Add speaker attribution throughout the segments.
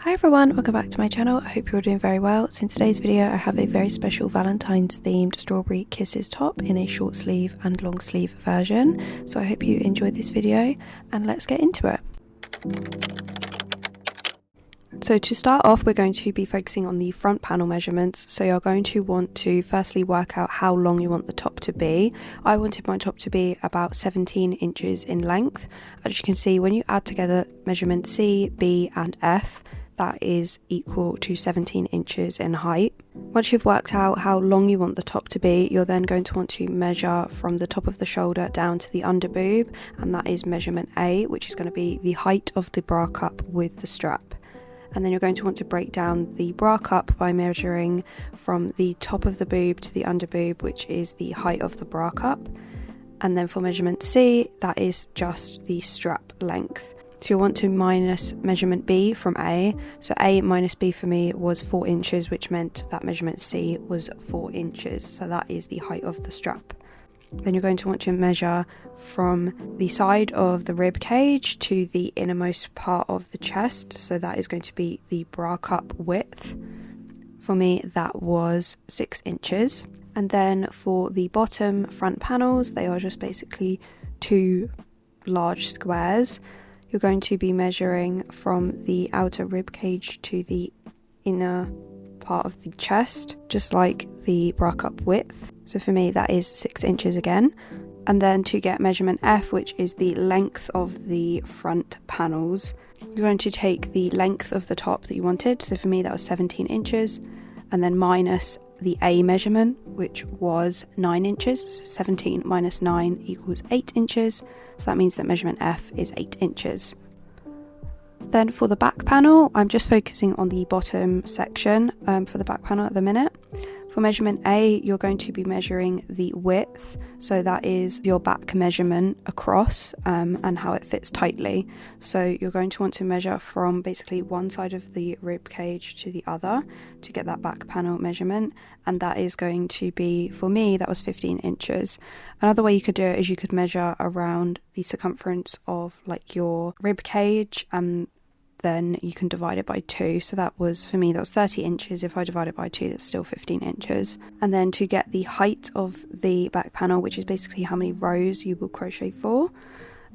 Speaker 1: Hi everyone, welcome back to my channel. I hope you're doing very well. So in today's video I have a very special Valentine's themed Strawberry Kisses top in a short sleeve and long sleeve version. So I hope you enjoyed this video and let's get into it. So to start off, we're going to be focusing on the front panel measurements. So you're going to want to firstly work out how long you want the top to be. I wanted my top to be about 17 inches in length. As you can see, when you add together measurement C, B and F, that is equal to 17 inches in height. Once you've worked out how long you want the top to be, you're then going to want to measure from the top of the shoulder down to the under boob, and that is measurement A, which is going to be the height of the bra cup with the strap. And then you're going to want to break down the bra cup by measuring from the top of the boob to the under boob, which is the height of the bra cup. And then for measurement C, that is just the strap length. So you'll want to minus measurement B from A. So A minus B for me was 4 inches, which meant that measurement C was 4 inches. So that is the height of the strap. Then you're going to want to measure from the side of the rib cage to the innermost part of the chest. So that is going to be the bra cup width. For me, that was 6 inches. And then for the bottom front panels, they are just basically 2 large squares. You're going to be measuring from the outer rib cage to the inner part of the chest, just like the bra cup width. So for me that is 6 inches again. And then to get measurement F, which is the length of the front panels, you're going to take the length of the top that you wanted. So for me that was 17 inches, and then minus the A measurement, which was 9 inches. So 17 minus 9 equals 8 inches. So that means that measurement F is 8 inches. Then for the back panel, I'm just focusing on the bottom section for the back panel at the minute. For measurement A, you're going to be measuring the width. So that is your back measurement across and how it fits tightly. So you're going to want to measure from basically one side of the rib cage to the other to get that back panel measurement. And that is going to be, for me, that was 15 inches. Another way you could do it is you could measure around the circumference of like your rib cage, and then you can divide it by 2. So that was, for me, that was 30 inches. If I divide it by 2, that's still 15 inches. And then to get the height of the back panel, which is basically how many rows you will crochet for,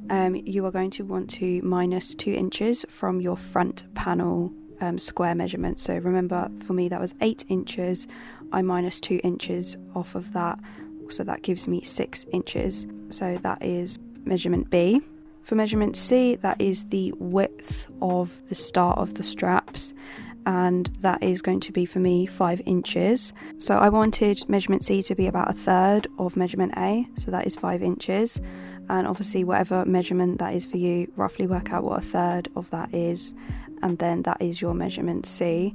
Speaker 1: you are going to want to minus 2 inches from your front panel square measurement. So remember, for me, that was 8 inches. I minus 2 inches off of that. So that gives me 6 inches. So that is measurement B. For measurement C, that is the width of the start of the straps, and that is going to be for me 5 inches. So I wanted measurement C to be about 1/3 of measurement A, so that is 5 inches. And obviously whatever measurement that is for you, roughly work out what 1/3 of that is, and then that is your measurement C.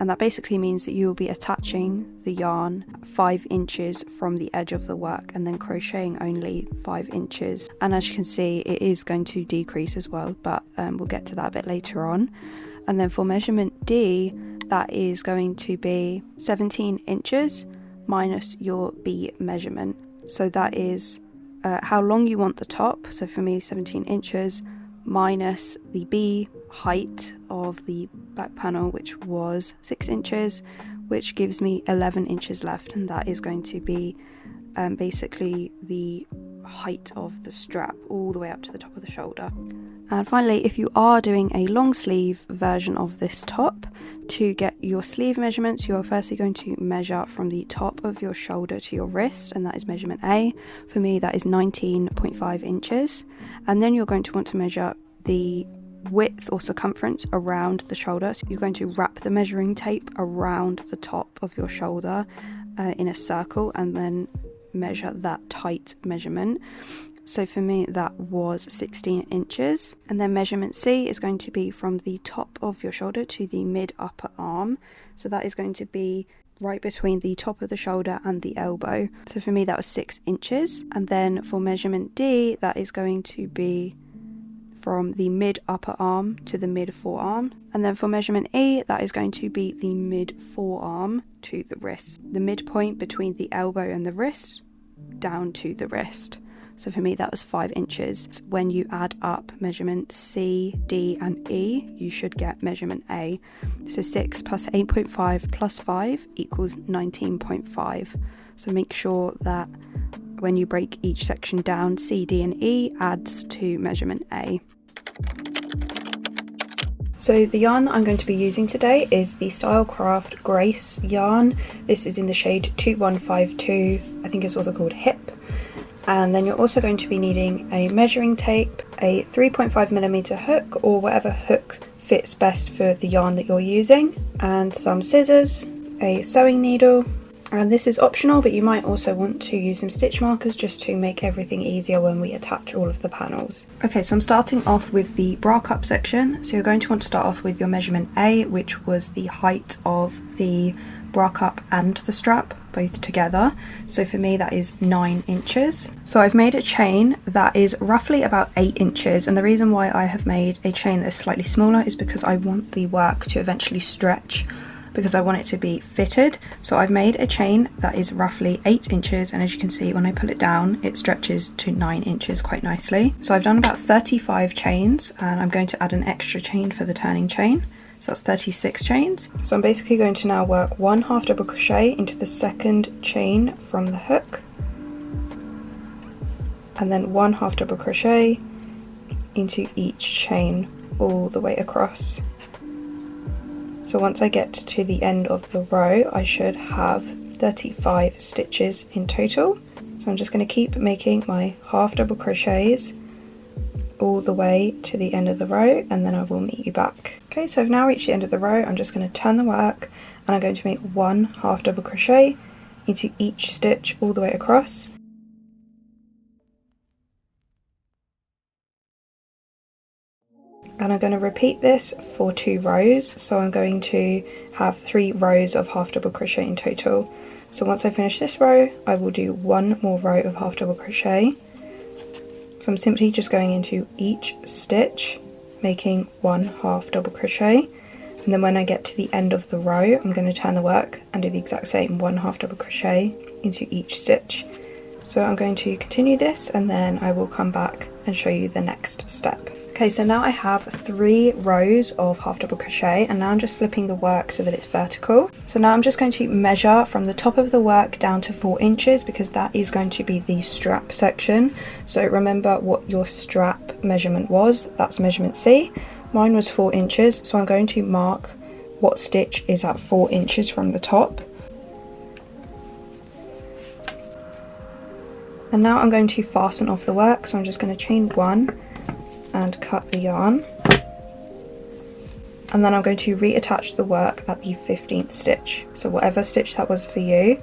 Speaker 1: And that basically means that you will be attaching the yarn 5 inches from the edge of the work and then crocheting only 5 inches. And as you can see, it is going to decrease as well, but we'll get to that a bit later on. And then for measurement D, that is going to be 17 inches minus your B measurement. So that is how long you want the top. So for me, 17 inches minus the B height of the back panel, which was 6 inches, which gives me 11 inches left, and that is going to be basically the height of the strap all the way up to the top of the shoulder. And finally, if you are doing a long sleeve version of this top, to get your sleeve measurements, you are firstly going to measure from the top of your shoulder to your wrist, and that is measurement A. For me, that is 19.5 inches. And then you're going to want to measure the width or circumference around the shoulder. So you're going to wrap the measuring tape around the top of your shoulder in a circle, and then measure that tight measurement. So for me that was 16 inches. And then measurement C is going to be from the top of your shoulder to the mid upper arm. So that is going to be right between the top of the shoulder and the elbow. So for me that was 6 inches. And then for measurement D, that is going to be from the mid upper arm to the mid forearm. And then for measurement E, that is going to be the mid forearm to the wrist, the midpoint between the elbow and the wrist down to the wrist. So for me that was 5 inches. When you add up measurement C, D and E, you should get measurement A. So 6 plus 8.5 plus 5 equals 19.5. So make sure that when you break each section down, C, D and E adds to measurement A. So the yarn that I'm going to be using today is the Stylecraft Grace yarn. This is in the shade 2152, I think it's also called Hip. And then you're also going to be needing a measuring tape, a 3.5mm hook or whatever hook fits best for the yarn that you're using, and some scissors, a sewing needle, and this is optional, but you might also want to use some stitch markers just to make everything easier when we attach all of the panels. Okay, so I'm starting off with the bra cup section. So you're going to want to start off with your measurement A, which was the height of the bra cup and the strap both together. So for me that is 9 inches. So I've made a chain that is roughly about 8 inches, and the reason why I have made a chain that is slightly smaller is because I want the work to eventually stretch, because I want it to be fitted. So I've made a chain that is roughly 8 inches, and as you can see when I pull it down it stretches to 9 inches quite nicely. So I've done about 35 chains, and I'm going to add an extra chain for the turning chain, so that's 36 chains. So I'm basically going to now work 1 half double crochet into the second chain from the hook, and then 1 half double crochet into each chain all the way across. So once I get to the end of the row, I should have 35 stitches in total. So I'm just going to keep making my half double crochets all the way to the end of the row, and then I will meet you back. Okay, so I've now reached the end of the row. I'm just going to turn the work, and I'm going to make 1 half double crochet into each stitch all the way across. And I'm going to repeat this for 2 rows, so I'm going to have 3 rows of half double crochet in total. So once I finish this row, I will do 1 more row of half double crochet. So I'm simply just going into each stitch, making 1 half double crochet, and then when I get to the end of the row, I'm going to turn the work and do the exact same 1 half double crochet into each stitch. So I'm going to continue this, and then I will come back and show you the next step. Okay, so now I have 3 rows of half double crochet, and now I'm just flipping the work so that it's vertical. So now I'm just going to measure from the top of the work down to 4 inches, because that is going to be the strap section. So remember what your strap measurement was, that's measurement C. Mine was 4 inches, so I'm going to mark what stitch is at 4 inches from the top. And now I'm going to fasten off the work, so I'm just going to chain 1 and cut the yarn, and then I'm going to reattach the work at the 15th stitch. So whatever stitch that was for you,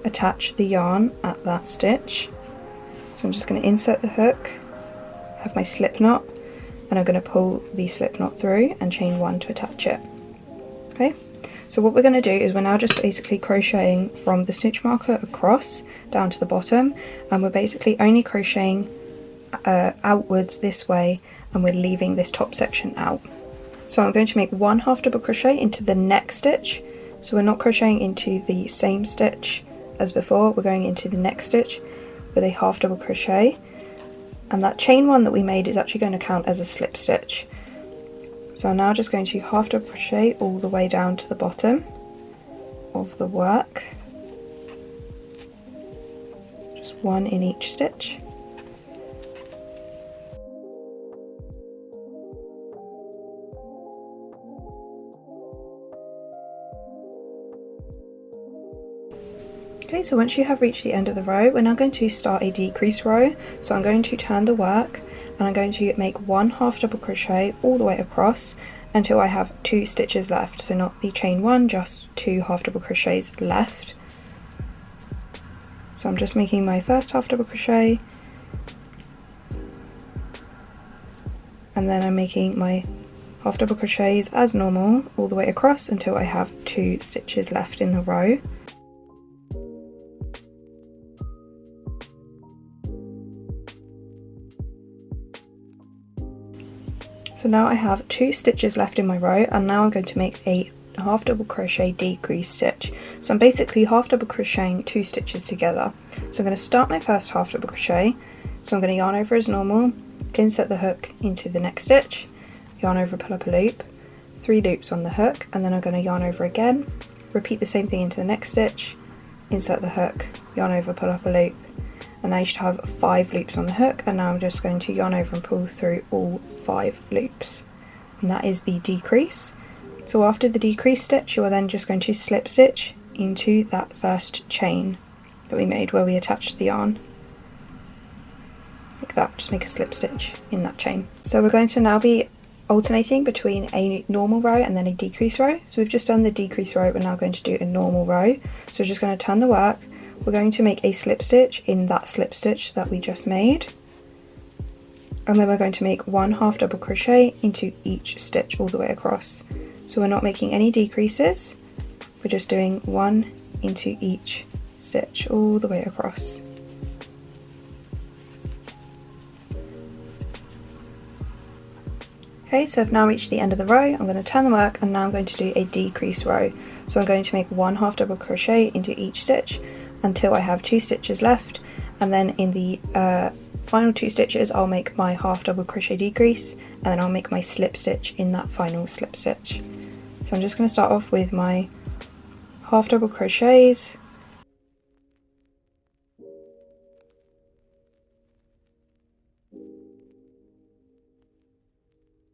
Speaker 1: attach the yarn at that stitch. So I'm just going to insert the hook, have my slip knot, and I'm going to pull the slip knot through and chain 1 to attach it. Okay, so what we're going to do is we're now just basically crocheting from the stitch marker across down to the bottom, and we're basically only crocheting outwards this way, and we're leaving this top section out. So I'm going to make 1 half double crochet into the next stitch, so we're not crocheting into the same stitch as before, we're going into the next stitch with a half double crochet, and that chain 1 that we made is actually going to count as a slip stitch. So I'm now just going to half double crochet all the way down to the bottom of the work, just 1 in each stitch. Okay, so once you have reached the end of the row, we're now going to start a decrease row. So I'm going to turn the work, and I'm going to make 1 half double crochet all the way across until I have 2 stitches left. So not the chain 1, just 2 half double crochets left. So I'm just making my first half double crochet, and then I'm making my half double crochets as normal all the way across until I have 2 stitches left in the row. So now I have 2 stitches left in my row, and now I'm going to make a half double crochet decrease stitch. So I'm basically half double crocheting 2 stitches together. So I'm going to start my first half double crochet, So I'm going to yarn over as normal, insert the hook into the next stitch, yarn over, pull up a loop, 3 loops on the hook, and then I'm going to yarn over again, repeat the same thing into the next stitch, insert the hook, yarn over, pull up a loop, and now you should have 5 loops on the hook, and now I'm just going to yarn over and pull through all 5 loops, and that is the decrease. So after the decrease stitch, you are then just going to slip stitch into that first chain that we made where we attached the yarn. Like that, just make a slip stitch in that chain. So we're going to now be alternating between a normal row and then a decrease row. So we've just done the decrease row, we're now going to do a normal row. So we're just going to turn the work, we're going to make a slip stitch in that slip stitch that we just made, and then we're going to make 1 half double crochet into each stitch all the way across. So we're not making any decreases, we're just doing 1 into each stitch all the way across. Okay, so I've now reached the end of the row. I'm going to turn the work, and now I'm going to do a decrease row. So I'm going to make 1 half double crochet into each stitch until I have 2 stitches left, and then in the final 2 stitches I'll make my half double crochet decrease, and then I'll make my slip stitch in that final slip stitch. So I'm just going to start off with my half double crochets.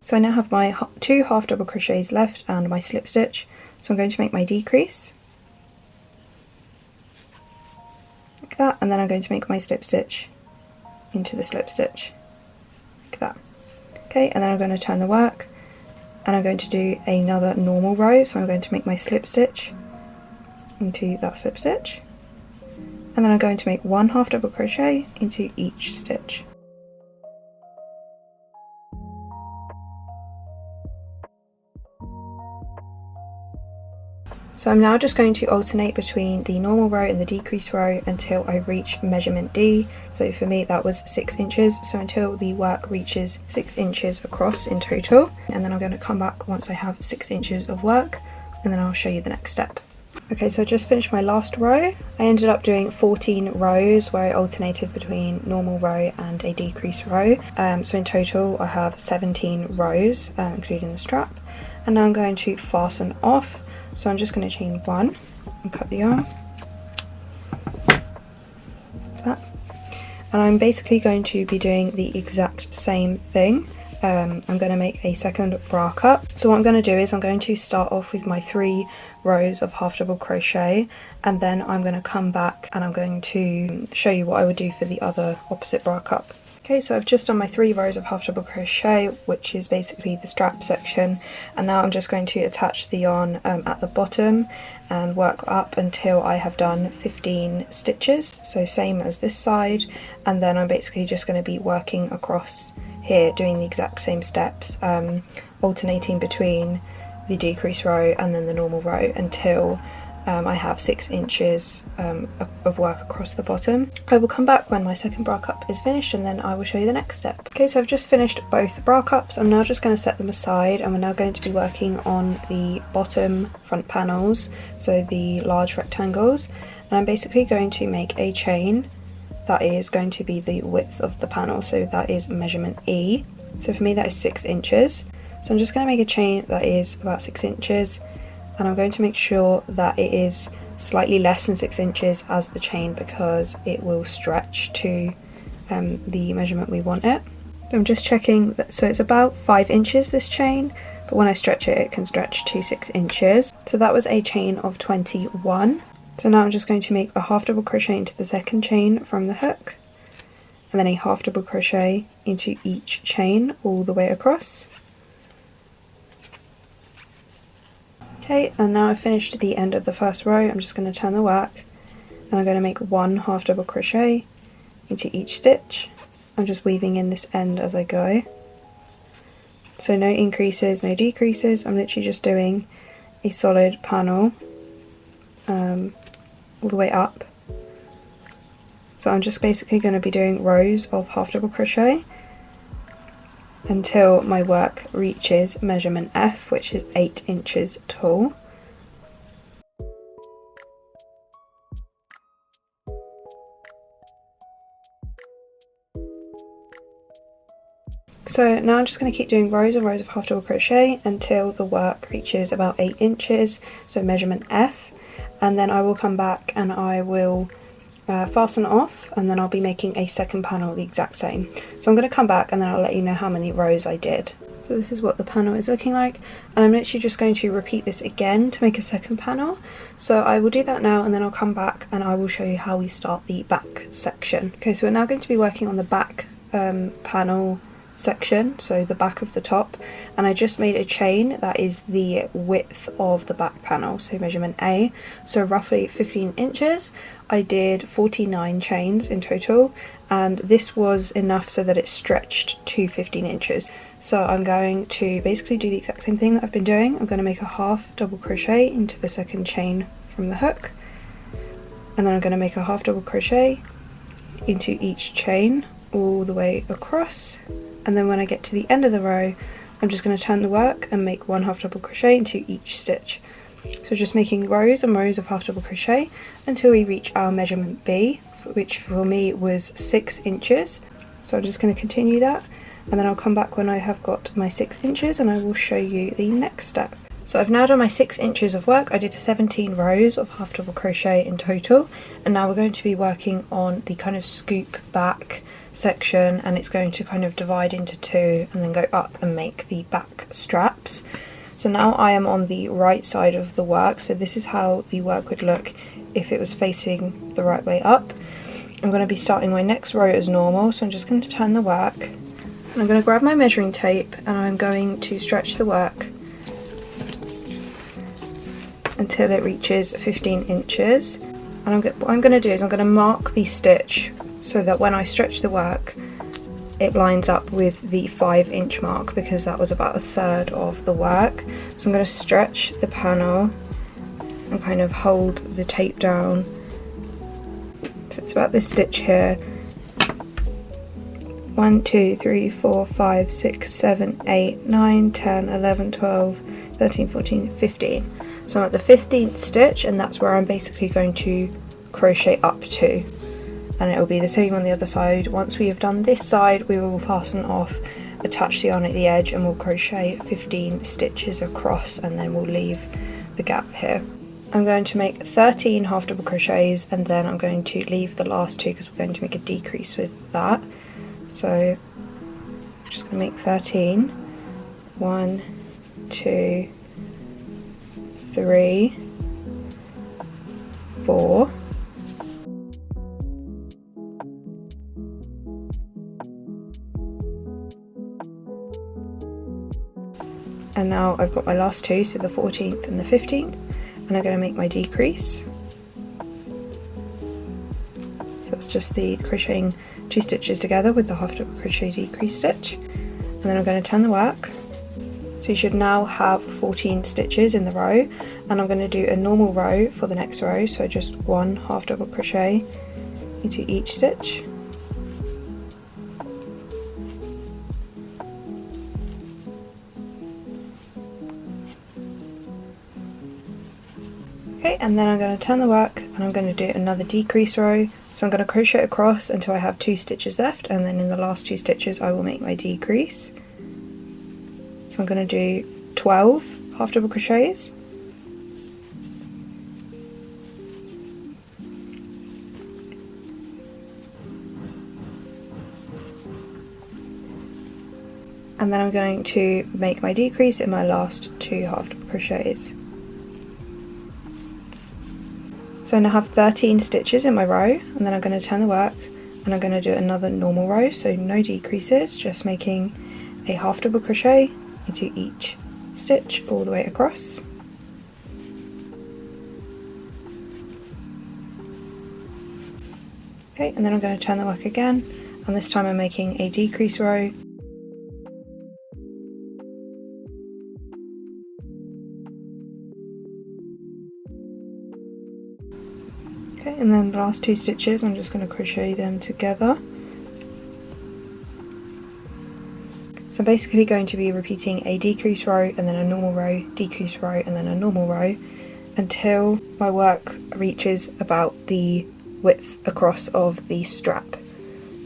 Speaker 1: So I now have my 2 half double crochets left and my slip stitch, so I'm going to make my decrease like that, and then I'm going to make my slip stitch into the slip stitch like that. Okay, and then I'm going to turn the work, and I'm going to do another normal row. So I'm going to make my slip stitch into that slip stitch, and then I'm going to make 1 half double crochet into each stitch. So I'm now just going to alternate between the normal row and the decrease row until I reach measurement D. So for me that was 6 inches, so until the work reaches 6 inches across in total, and then I'm going to come back once I have 6 inches of work, and then I'll show you the next step. Okay, so I just finished my last row. I ended up doing 14 rows where I alternated between normal row and a decrease row. So in total I have 17 rows, including the strap. And now I'm going to fasten off. So I'm just going to chain 1 and cut the yarn. Like that. And I'm basically going to be doing the exact same thing. I'm going to make a second bra cup. So what I'm going to do is I'm going to start off with my 3 rows of half double crochet, and then I'm going to come back and I'm going to show you what I would do for the other opposite bra cup. Okay, so I've just done my 3 rows of half double crochet, which is basically the strap section, and now I'm just going to attach the yarn at the bottom and work up until I have done 15 stitches, so same as this side, and then I'm basically just going to be working across here doing the exact same steps, alternating between the decrease row and then the normal row until I have 6 inches of work across the bottom. I will come back when my second bra cup is finished, and then I will show you the next step. Okay, so I've just finished both bra cups. I'm now just going to set them aside, and we're now going to be working on the bottom front panels, so the large rectangles, and I'm basically going to make a chain that is going to be the width of the panel, so that is measurement E. So for me that is 6 inches. So I'm just going to make a chain that is about 6 inches, and I'm going to make sure that it is slightly less than 6 inches as the chain, because it will stretch to the measurement we want it. I'm just checking that, so it's about 5 inches this chain, but when I stretch it, it can stretch to 6 inches. So that was a chain of 21. So now I'm just going to make a half double crochet into the second chain from the hook, and then a half double crochet into each chain all the way across. Okay, and now I've finished the end of the first row. I'm just going to turn the work, and I'm going to make 1 half double crochet into each stitch. I'm just weaving in this end as I go. So no increases, no decreases. I'm literally just doing a solid panel all the way up. So I'm just basically going to be doing rows of half double crochet until my work reaches measurement F, which is 8 inches tall. So now I'm just going to keep doing rows and rows of half double crochet until the work reaches about 8 inches, so measurement F, and then I will come back and I will fasten off, and then I'll be making a second panel the exact same. So I'm going to come back and then I'll let you know how many rows I did. So this is what the panel is looking like, and I'm literally just going to repeat this again to make a second panel. So I will do that now, and then I'll come back and I will show you how we start the back section. Okay, so we're now going to be working on the back panel section, so the back of the top, and I just made a chain that is the width of the back panel, so measurement A, so roughly 15 inches. I did 49 chains in total, and this was enough so that it stretched to 15 inches. So I'm going to basically do the exact same thing that I've been doing. I'm going to make a half double crochet into the second chain from the hook, and then I'm going to make a half double crochet into each chain all the way across, and then when I get to the end of the row I'm just going to turn the work and make one half double crochet into each stitch. So just making rows and rows of half double crochet until we reach our measurement B, which for me was 6 inches. So I'm just going to continue that, and then I'll come back when I have got my 6 inches and I will show you the next step. So I've now done my 6 inches of work. I did 17 rows of half double crochet in total, and now we're going to be working on the kind of scoop back section, and it's going to kind of divide into two and then go up and make the back straps. So now I am on the right side of the work, so this is how the work would look if it was facing the right way up. I'm going to be starting my next row as normal, so I'm just going to turn the work, and I'm going to grab my measuring tape and I'm going to stretch the work until it reaches 15 inches. And what I'm going to do is I'm going to mark the stitch so that when I stretch the work it lines up with the 5-inch mark, because that was about a third of the work. So I'm going to stretch the panel and kind of hold the tape down. So it's about this stitch here. 1, 2, 3, 4, 5, 6, 7, 8, 9, 10, 11, 12, 13, 14, 15. So I'm at the 15th stitch, and that's where I'm basically going to crochet up to. And it will be the same on the other side. Once we have done this side, we will fasten off, attach the yarn at the edge, and we'll crochet 15 stitches across, and then we'll leave the gap here. I'm going to make 13 half double crochets, and then I'm going to leave the last two because we're going to make a decrease with that. So I'm just going to make 13. 1, 2, 3, 4. And now I've got my last two, so the 14th and the 15th, and I'm going to make my decrease. So that's just the crocheting 2 stitches together with the half double crochet decrease stitch, and then I'm going to turn the work. So you should now have 14 stitches in the row, and I'm going to do a normal row for the next row, so just 1 half double crochet into each stitch. Okay, and then I'm going to turn the work and I'm going to do another decrease row. So I'm going to crochet across until I have 2 stitches left, and then in the last 2 stitches I will make my decrease. So I'm going to do 12 half double crochets. And then I'm going to make my decrease in my last 2 half double crochets. So I now have 13 stitches in my row, and then I'm going to turn the work and I'm going to do another normal row, so no decreases, just making a half double crochet into each stitch all the way across. Okay, and then I'm going to turn the work again, and this time I'm making a decrease row. Okay, and then the last 2 stitches I'm just going to crochet them together. So I'm basically going to be repeating a decrease row and then a normal row, decrease row and then a normal row until my work reaches about the width across of the strap.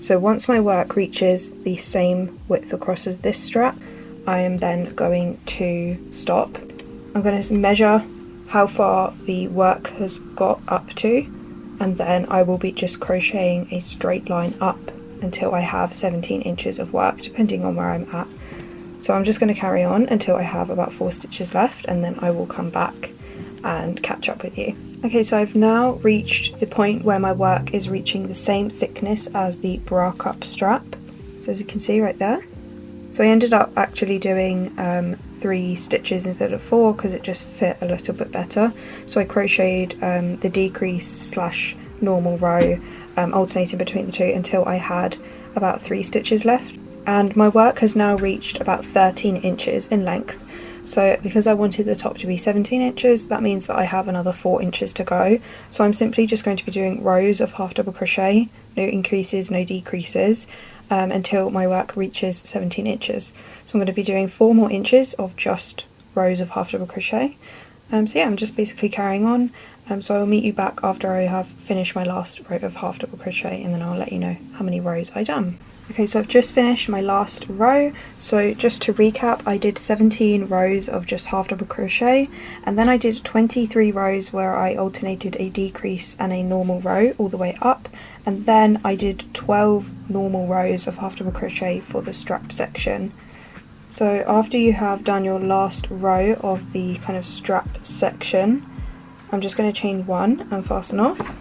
Speaker 1: So once my work reaches the same width across as this strap, I am then going to stop. I'm going to measure how far the work has got up to, and then I will be just crocheting a straight line up until I have 17 inches of work, depending on where I'm at. So I'm just going to carry on until I have about 4 stitches left, and then I will come back and catch up with you. Okay, so I've now reached the point where my work is reaching the same thickness as the bra cup strap. So as you can see right there. So I ended up actually doing 3 stitches instead of 4 because it just fit a little bit better. So I crocheted the decrease / normal row, alternating between the two until I had about 3 stitches left. And my work has now reached about 13 inches in length. So because I wanted the top to be 17 inches, that means that I have another 4 inches to go. So I'm simply just going to be doing rows of half double crochet, no increases, no decreases, until my work reaches 17 inches. So I'm going to be doing 4 more inches of just rows of half double crochet. So yeah, I'm just basically carrying on. So I'll meet you back after I have finished my last row of half double crochet, and then I'll let you know how many rows I've done. Okay, so I've just finished my last row. So just to recap, I did 17 rows of just half double crochet, and then I did 23 rows where I alternated a decrease and a normal row all the way up, and then I did 12 normal rows of half double crochet for the strap section. So after you have done your last row of the kind of strap section, I'm just going to chain 1 and fasten off.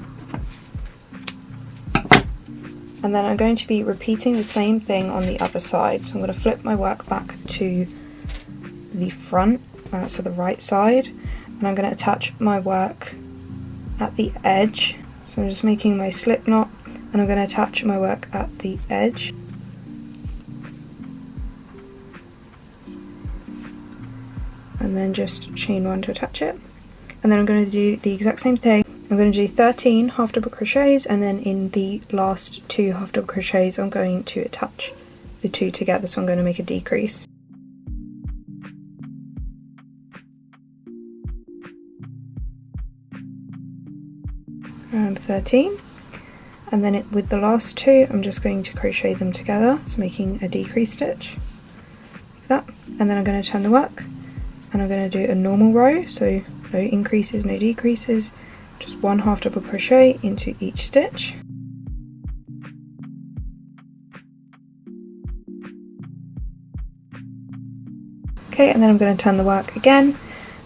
Speaker 1: And then I'm going to be repeating the same thing on the other side. So I'm going to flip my work back to the front, so the right side, and I'm going to attach my work at the edge. So I'm just making my slip knot, and I'm going to attach my work at the edge. And then just chain 1 to attach it. And then I'm going to do the exact same thing. I'm going to do 13 half double crochets, and then in the last 2 half double crochets I'm going to attach the 2 together, so I'm going to make a decrease. And 13, and then with the last 2 I'm just going to crochet them together, so making a decrease stitch like that. And then I'm going to turn the work, and I'm going to do a normal row, so no increases, no decreases, just 1 half double crochet into each stitch. Okay, and then I'm going to turn the work again,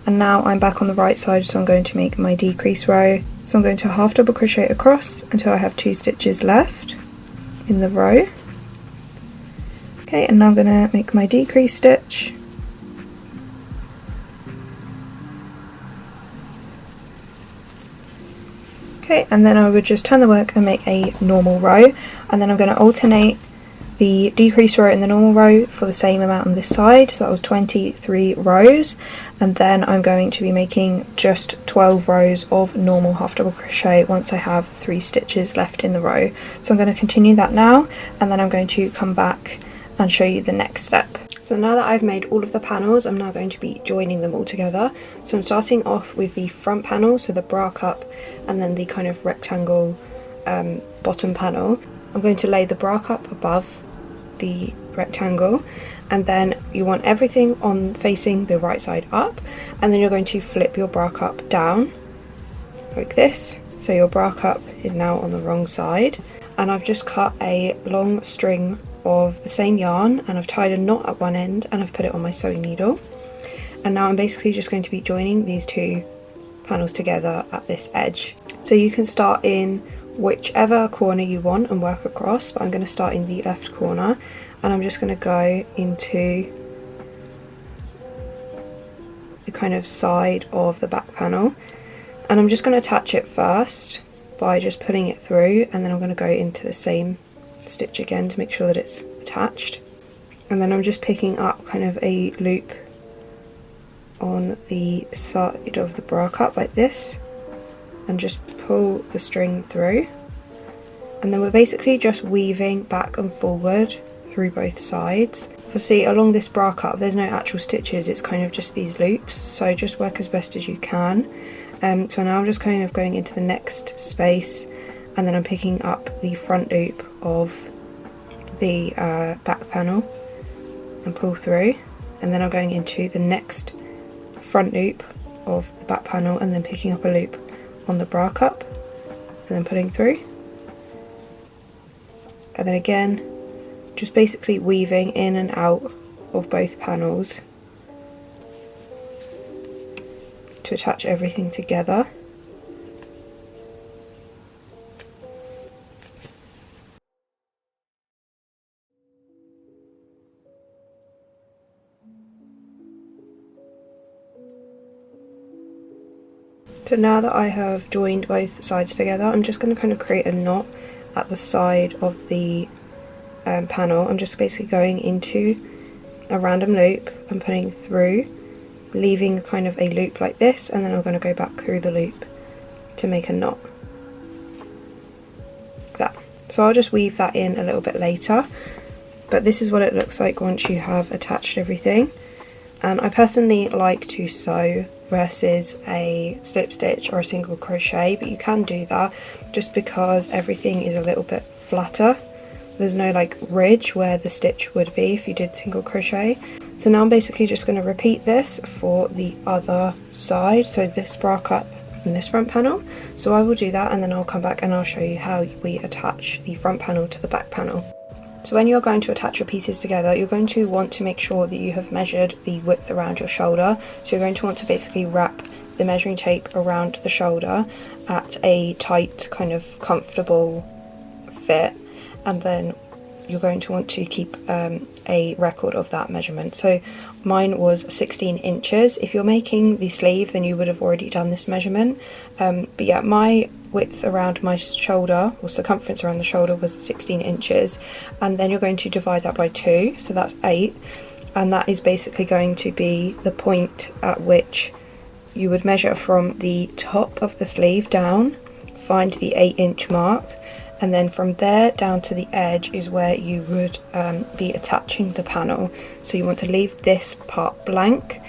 Speaker 1: and now I'm back on the right side, so I'm going to make my decrease row. So I'm going to half double crochet across until I have 2 stitches left in the row. Okay, and now I'm going to make my decrease stitch. Okay, and then I would just turn the work and make a normal row, and then I'm going to alternate the decrease row and the normal row for the same amount on this side, so that was 23 rows, and then I'm going to be making just 12 rows of normal half double crochet once I have 3 stitches left in the row. So I'm going to continue that now, and then I'm going to come back and show you the next step. So now that I've made all of the panels, I'm now going to be joining them all together. So I'm starting off with the front panel, so the bra cup, and then the kind of rectangle bottom panel. I'm going to lay the bra cup above the rectangle, and then you want everything on facing the right side up, and then you're going to flip your bra cup down like this. So your bra cup is now on the wrong side, and I've just cut a long string of the same yarn, and I've tied a knot at one end, and I've put it on my sewing needle. And now I'm basically just going to be joining these 2 panels together at this edge. So you can start in whichever corner you want and work across, but I'm going to start in the left corner, and I'm just going to go into the kind of side of the back panel, and I'm just going to attach it first by just pulling it through, and then I'm going to go into the same stitch again to make sure that it's attached, and then I'm just picking up kind of a loop on the side of the bra cup like this, and just pull the string through, and then we're basically just weaving back and forward through both sides. Obviously along this bra cup there's no actual stitches, it's kind of just these loops, so just work as best as you can. So now I'm just going into the next space, and then I'm picking up the front loop of the back panel and pull through, and then I'm going into the next front loop of the back panel and then picking up a loop on the bra cup and then pulling through, and then again just basically weaving in and out of both panels to attach everything together. So now that I have joined both sides together, I'm just going to kind of create a knot at the side of the panel. I'm just basically going into a random loop and putting through, leaving kind of a loop like this, and then I'm going to go back through the loop to make a knot like that. So I'll just weave that in a little bit later, but this is what it looks like once you have attached everything. And I personally like to sew versus a slip stitch or a single crochet, but you can do that just because everything is a little bit flatter. There's no like ridge where the stitch would be if you did single crochet. So now I'm basically just going to repeat this for the other side, so this bra cup and this front panel. So I will do that, and then I'll come back and I'll show you how we attach the front panel to the back panel. So when you're going to attach your pieces together, you're going to want to make sure that you have measured the width around your shoulder. So you're going to want to basically wrap the measuring tape around the shoulder at a tight, kind of comfortable fit, and then you're going to want to keep a record of that measurement. So mine was 16 inches. If you're making the sleeve, then you would have already done this measurement. But yeah, my width around my shoulder, or circumference around the shoulder, was 16 inches. And then you're going to divide that by 2, so that's 8. And that is basically going to be the point at which you would measure from the top of the sleeve down, find the 8-inch mark, and then from there down to the edge is where you would be attaching the panel. So you want to leave this part blank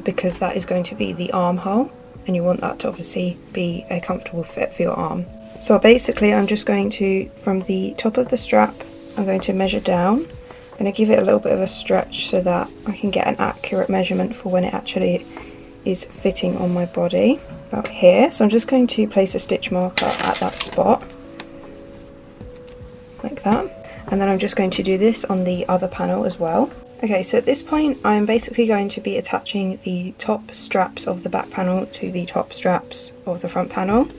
Speaker 1: because that is going to be the armhole, and you want that to obviously be a comfortable fit for your arm. So basically I'm just going to, from the top of the strap, I'm going to measure down. I'm going to give it a little bit of a stretch so that I can get an accurate measurement for when it actually is fitting on my body, about here. So I'm just going to place a stitch marker at that spot, like that, and then I'm just going to do this on the other panel as well. Okay, so at this point I'm basically going to be attaching the top straps of the back panel to the top straps of the front panel,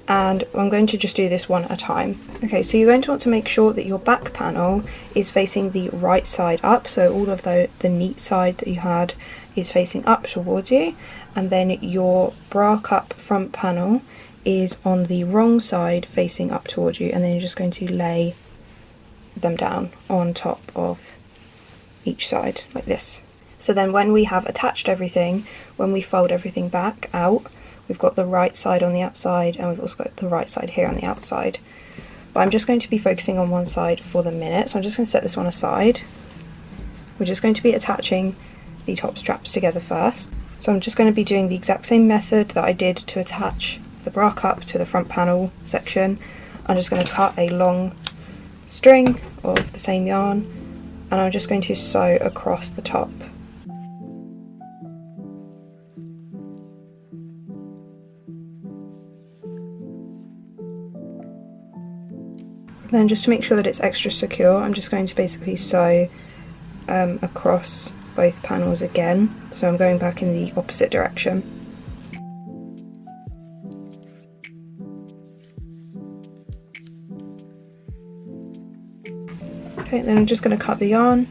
Speaker 1: and I'm going to just do this one at a time. Okay, so you're going to want to make sure that your back panel is facing the right side up, so all of the neat side that you had is facing up towards you, and then your bra cup front panel is on the wrong side facing up towards you, and then you're just going to lay them down on top of each side like this. So then when we have attached everything, when we fold everything back out, we've got the right side on the outside, and we've also got the right side here on the outside. But I'm just going to be focusing on one side for the minute, so I'm just going to set this one aside. We're just going to be attaching the top straps together first. So I'm just going to be doing the exact same method that I did to attach the bra cup to the front panel section. I'm just going to cut a long string of the same yarn, and I'm just going to sew across the top. Then just to make sure that it's extra secure, I'm just going to basically sew across both panels again, so I'm going back in the opposite direction. Okay, then I'm just going to cut the yarn,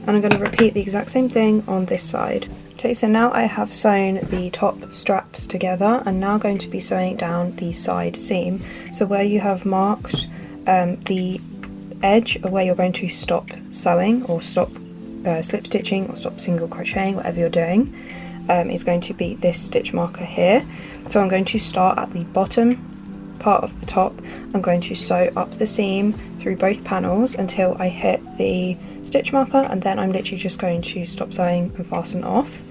Speaker 1: and I'm going to repeat the exact same thing on this side. Okay, so now I have sewn the top straps together, and now going to be sewing down the side seam. So where you have marked the edge of where you're going to stop sewing, or stop slip stitching, or stop single crocheting, whatever you're doing, is going to be this stitch marker here. So I'm going to start at the bottom part of the top. I'm going to sew up the seam through both panels until I hit the stitch marker, and then I'm literally just going to stop sewing and fasten off.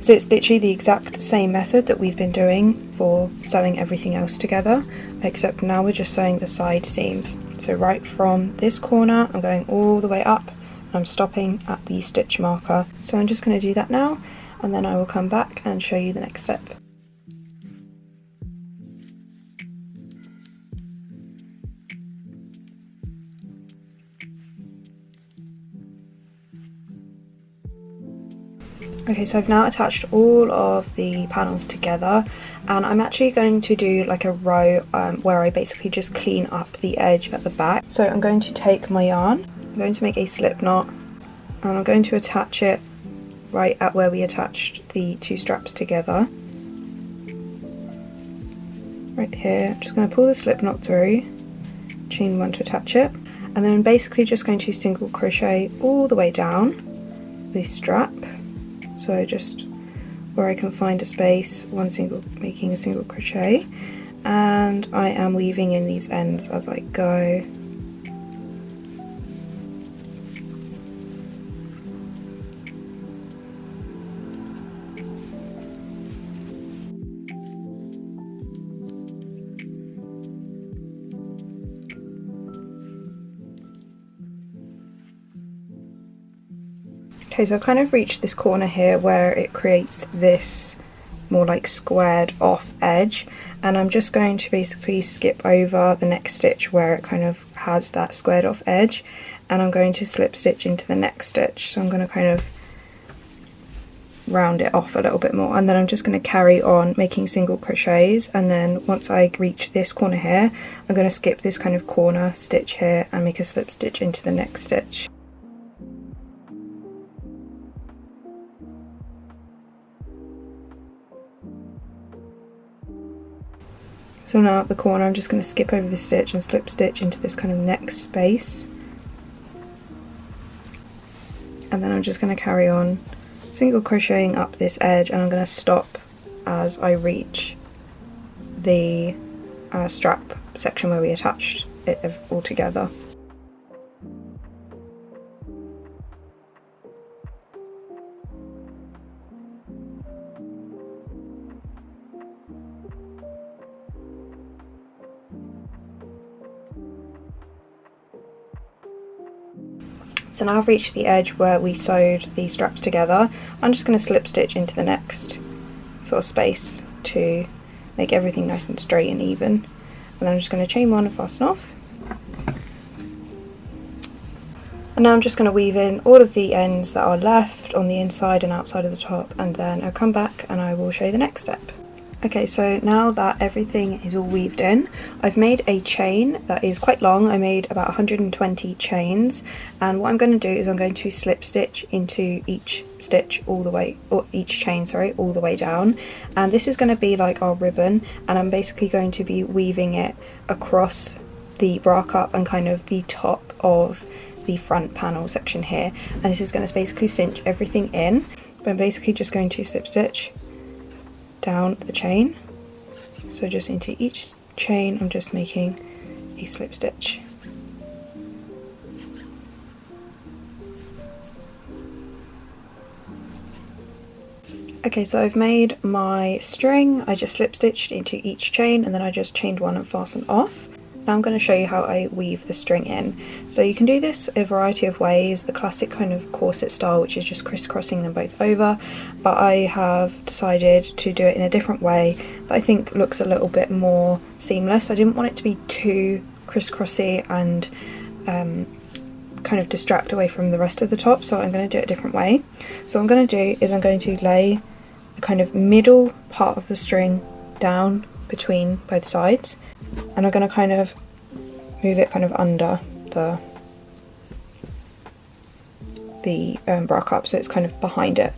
Speaker 1: So it's literally the exact same method that we've been doing for sewing everything else together, except now we're just sewing the side seams. So right from this corner I'm going all the way up and I'm stopping at the stitch marker. So I'm just going to do that now, and then I will come back and show you the next step. Okay, so I've now attached all of the panels together, and I'm actually going to do like a row where I basically just clean up the edge at the back. So I'm going to take my yarn, I'm going to make a slip knot, and I'm going to attach it right at where we attached the two straps together. Right here, I'm just going to pull the slip knot through, chain one to attach it, and then I'm basically just going to single crochet all the way down the strap. So just where I can find a space, making a single crochet, and I am weaving in these ends as I go. Okay, so I've kind of reached this corner here where it creates this more like squared off edge, and I'm just going to basically skip over the next stitch where it kind of has that squared off edge, and I'm going to slip stitch into the next stitch. So I'm going to kind of round it off a little bit more, and then I'm just going to carry on making single crochets, and then once I reach this corner here I'm going to skip this kind of corner stitch here and make a slip stitch into the next stitch. So now at the corner I'm just going to skip over the stitch and slip stitch into this kind of next space, and then I'm just going to carry on single crocheting up this edge, and I'm going to stop as I reach the strap section where we attached it all together. So now I've reached the edge where we sewed the straps together. I'm just going to slip stitch into the next sort of space to make everything nice and straight and even. And then I'm just going to chain one and fasten off. And now I'm just going to weave in all of the ends that are left on the inside and outside of the top, and then I'll come back and I will show you the next step. Okay, so now that everything is all weaved in, I've made a chain that is quite long. I made about 120 chains, and what I'm going to do is I'm going to slip stitch into each stitch all the way, or each chain, sorry, all the way down. And this is going to be like our ribbon, and I'm basically going to be weaving it across the bra cup and kind of the top of the front panel section here. And this is going to basically cinch everything in. But I'm basically just going to slip stitch down the chain, so just into each chain I'm just making a slip stitch. Okay, so I've made my string, I just slip stitched into each chain and then I just chained one and fastened off. Now I'm going to show you how I weave the string in. So you can do this a variety of ways, the classic kind of corset style, which is just crisscrossing them both over, but I have decided to do it in a different way that I think looks a little bit more seamless. I didn't want it to be too crisscrossy and kind of distract away from the rest of the top, so I'm going to do it a different way. So what I'm going to do is I'm going to lay the kind of middle part of the string down between both sides, and I'm going to kind of move it kind of under the bra cup, so it's kind of behind it,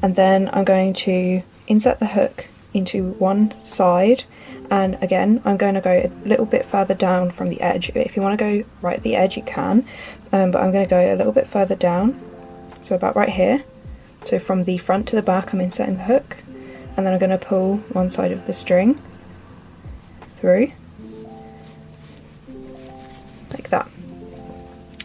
Speaker 1: and then I'm going to insert the hook into one side, and again I'm going to go a little bit further down from the edge. If you want to go right at the edge you can, but I'm going to go a little bit further down, so about right here. So from the front to the back I'm inserting the hook, and then I'm going to pull one side of the string through like that,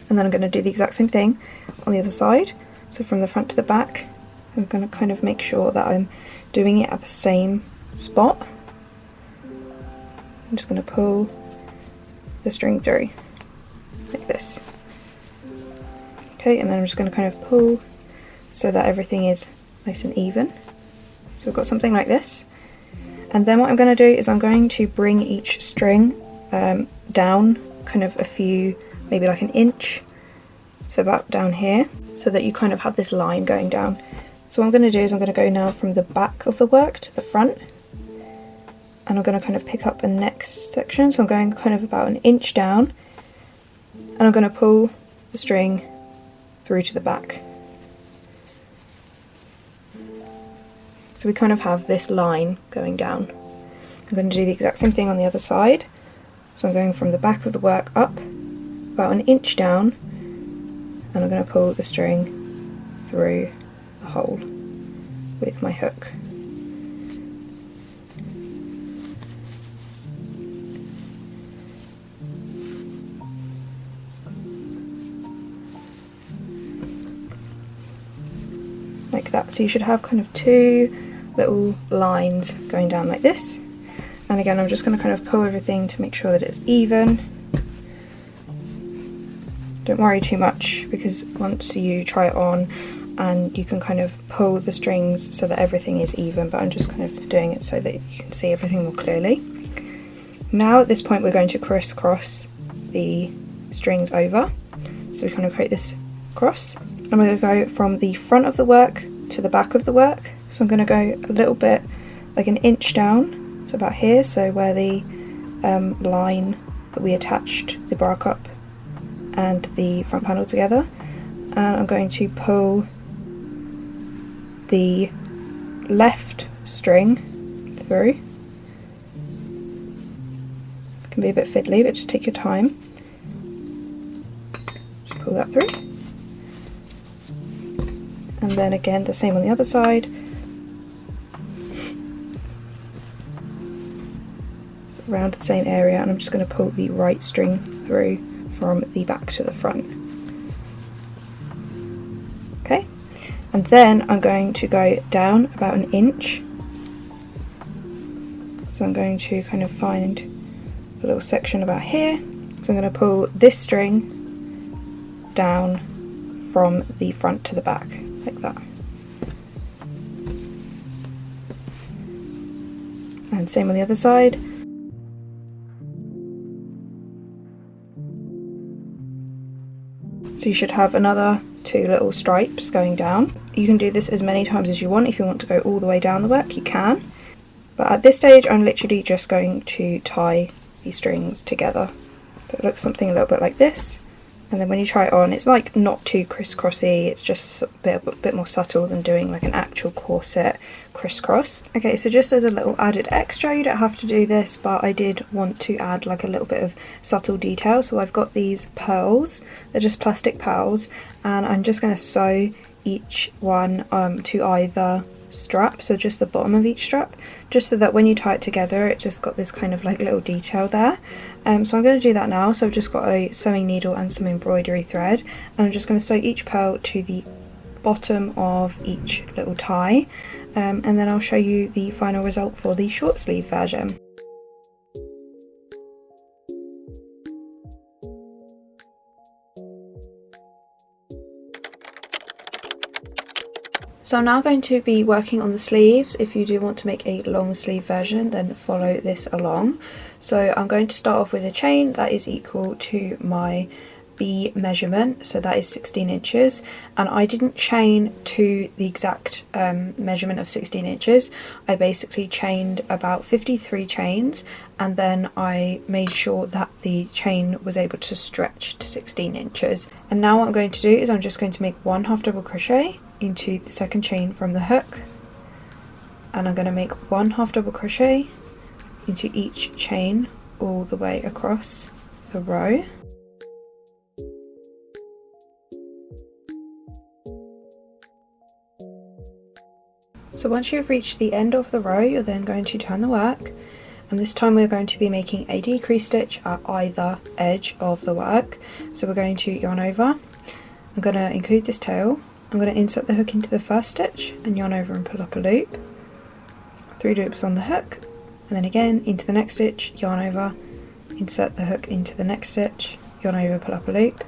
Speaker 1: and then I'm going to do the exact same thing on the other side. So from the front to the back I'm going to kind of make sure that I'm doing it at the same spot. I'm just going to pull the string through like this. Okay, and then I'm just going to kind of pull so that everything is nice and even. So we've got something like this. And then what I'm going to do is I'm going to bring each string down kind of a few, maybe like an inch, so about down here, so that you kind of have this line going down. So what I'm going to do is I'm going to go now from the back of the work to the front, and I'm going to kind of pick up the next section. So I'm going kind of about an inch down, and I'm going to pull the string through to the back. So we kind of have this line going down. I'm going to do the exact same thing on the other side. So I'm going from the back of the work up about an inch down, and I'm going to pull the string through the hole with my hook. Like that. So you should have kind of two little lines going down like this. And again, I'm just going to kind of pull everything to make sure that it's even. Don't worry too much, because once you try it on, and you can kind of pull the strings so that everything is even, but I'm just kind of doing it so that you can see everything more clearly. Now at this point we're going to crisscross the strings over. So we kind of create this cross. I'm going to go from the front of the work to the back of the work. So I'm going to go a little bit, like an inch down, so about here, so where the line that we attached the bra cup and the front panel together. And I'm going to pull the left string through. It can be a bit fiddly, but just take your time. Just pull that through. And then again the same on the other side. So around the same area, and I'm just going to pull the right string through from the back to the front. Okay, and then I'm going to go down about an inch. So I'm going to kind of find a little section about here. So I'm going to pull this string down from the front to the back, like that. And same on the other side. So you should have another two little stripes going down. You can do this as many times as you want. If you want to go all the way down the work, you can. But at this stage, I'm literally just going to tie these strings together. So it looks something a little bit like this. And then when you try it on, it's like not too crisscrossy, it's just a bit more subtle than doing like an actual corset crisscross. Okay, so just as a little added extra, you don't have to do this, but I did want to add like a little bit of subtle detail. So I've got these pearls, they're just plastic pearls, and I'm just going to sew each one to either strap, so just the bottom of each strap, just so that when you tie it together it just got this kind of like little detail there. So I'm going to do that now. So I've just got a sewing needle and some embroidery thread, and I'm just going to sew each pearl to the bottom of each little tie, and then I'll show you the final result for the short sleeve version. So I'm now going to be working on the sleeves. If you do want to make a long sleeve version, then follow this along. So I'm going to start off with a chain that is equal to my B measurement, so that is 16 inches, and I didn't chain to the exact measurement of 16 inches. I basically chained about 53 chains, and then I made sure that the chain was able to stretch to 16 inches. And now what I'm going to do is I'm just going to make one half double crochet into the second chain from the hook, and I'm going to make one half double crochet into each chain all the way across the row. So once you've reached the end of the row, you're then going to turn the work, and this time we're going to be making a decrease stitch at either edge of the work. So we're going to yarn over, I'm going to include this tail, I'm going to insert the hook into the first stitch and yarn over and pull up a loop, 3 loops on the hook, and then again into the next stitch, yarn over, insert the hook into the next stitch, yarn over, pull up a loop.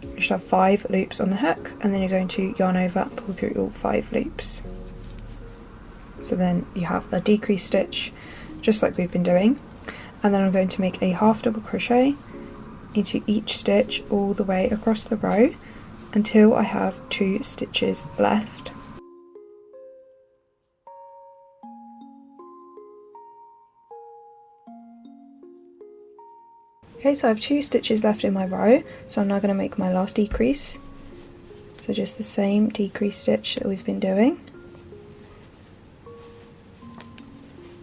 Speaker 1: You should have 5 loops on the hook, and then you're going to yarn over, pull through all 5 loops. So then you have a decrease stitch, just like we've been doing. And then I'm going to make a half double crochet into each stitch all the way across the row until I have 2 stitches left. Okay, so I have 2 stitches left in my row, so I'm now going to make my last decrease. So just the same decrease stitch that we've been doing.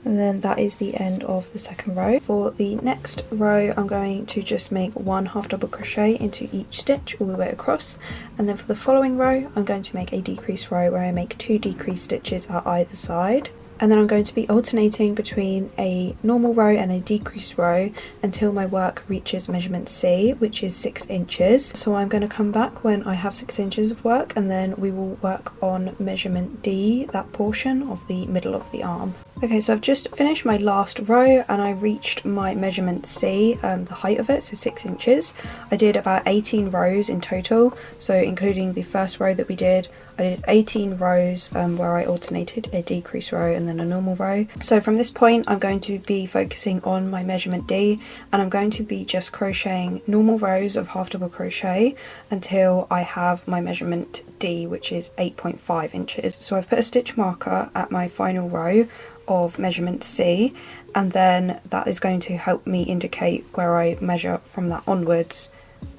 Speaker 1: And then that is the end of the second row. For the next row, I'm going to just make 1 half double crochet into each stitch all the way across, and then for the following row I'm going to make a decrease row where I make 2 decrease stitches at either side. And then I'm going to be alternating between a normal row and a decrease row until my work reaches measurement C, which is 6 inches. So I'm going to come back when I have 6 inches of work, and then we will work on measurement D, that portion of the middle of the arm. Okay, so I've just finished my last row and I reached my measurement C, the height of it, so 6 inches. I did about 18 rows in total, so including the first row that we did, I did 18 rows where I alternated a decrease row and then a normal row. So from this point I'm going to be focusing on my measurement D, and I'm going to be just crocheting normal rows of half double crochet until I have my measurement D, which is 8.5 inches. So I've put a stitch marker at my final row of measurement C, and then that is going to help me indicate where I measure from that onwards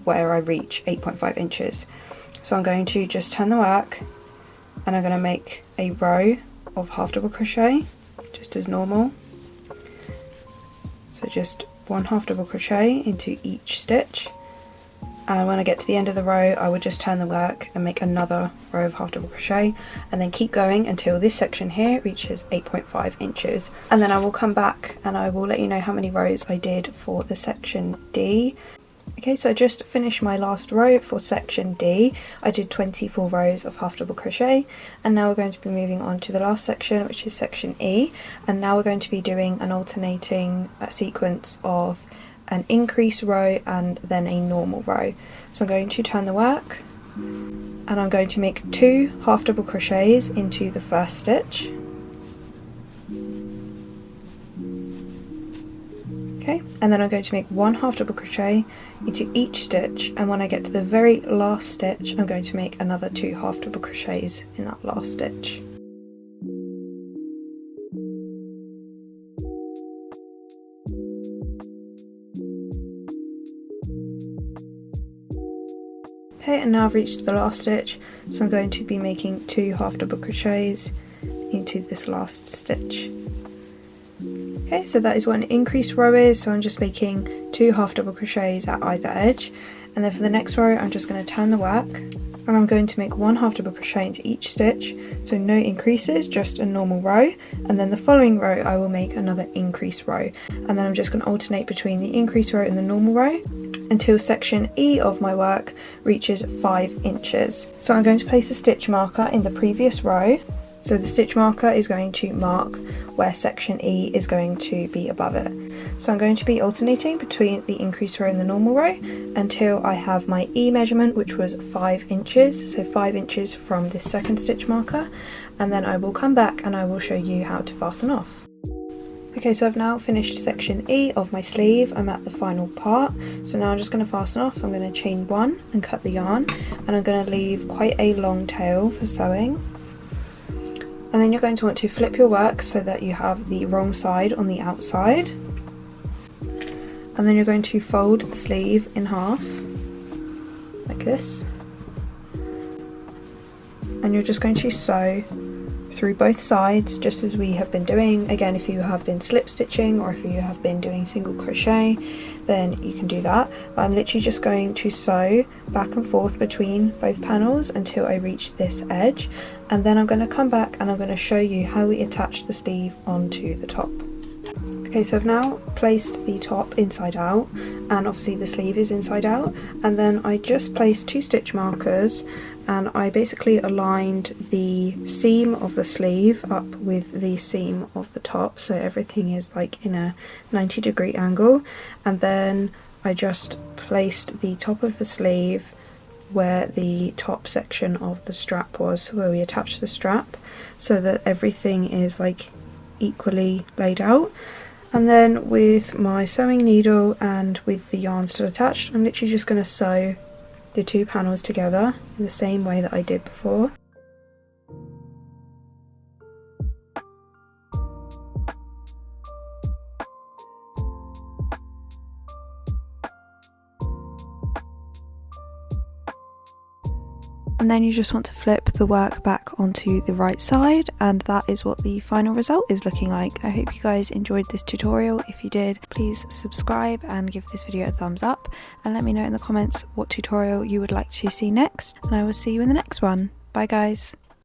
Speaker 1: where I reach 8.5 inches. So I'm going to just turn the work and I'm going to make a row of half double crochet just as normal. So just 1 half double crochet into each stitch, and when I get to the end of the row I would just turn the work and make another row of half double crochet, and then keep going until this section here reaches 8.5 inches. And then I will come back and I will let you know how many rows I did for the section D. Okay, so I just finished my last row for section D. I did 24 rows of half double crochet, and now we're going to be moving on to the last section, which is section E, and now we're going to be doing an alternating sequence of an increase row and then a normal row. So I'm going to turn the work and I'm going to make 2 half double crochets into the first stitch. Okay, and then I'm going to make 1 half double crochet into each stitch, and when I get to the very last stitch I'm going to make another 2 half double crochets in that last stitch. Okay, and now I've reached the last stitch, so I'm going to be making 2 half double crochets into this last stitch. Okay, so that is what an increase row is, so I'm just making 2 half double crochets at either edge, and then for the next row I'm just going to turn the work and I'm going to make 1 half double crochet into each stitch, so no increases, just a normal row, and then the following row I will make another increase row, and then I'm just going to alternate between the increase row and the normal row until section E of my work reaches 5 inches. So I'm going to place a stitch marker in the previous row. So the stitch marker is going to mark where section E is going to be above it. So I'm going to be alternating between the increase row and the normal row until I have my E measurement, which was 5 inches, so 5 inches from this second stitch marker, and then I will come back and I will show you how to fasten off. Okay, so I've now finished section E of my sleeve. I'm at the final part, so now I'm just going to fasten off. I'm going to chain 1 and cut the yarn, and I'm going to leave quite a long tail for sewing. And then you're going to want to flip your work so that you have the wrong side on the outside. And then you're going to fold the sleeve in half, like this. And you're just going to sew through both sides, just as we have been doing. Again, if you have been slip stitching or if you have been doing single crochet, then you can do that. But I'm literally just going to sew back and forth between both panels until I reach this edge, and then I'm going to come back and I'm going to show you how we attach the sleeve onto the top. Okay, so I've now placed the top inside out, and obviously the sleeve is inside out, and then I just placed 2 stitch markers and I basically aligned the seam of the sleeve up with the seam of the top, so everything is like in a 90-degree angle, and then I just placed the top of the sleeve where the top section of the strap was, where we attached the strap, so that everything is like equally laid out. And then with my sewing needle and with the yarn still attached, I'm literally just going to sew the two panels together in the same way that I did before. And then you just want to flip the work back onto the right side, and that is what the final result is looking like. I hope you guys enjoyed this tutorial. If you did, please subscribe and give this video a thumbs up, and let me know in the comments what tutorial you would like to see next, and I will see you in the next one. Bye guys.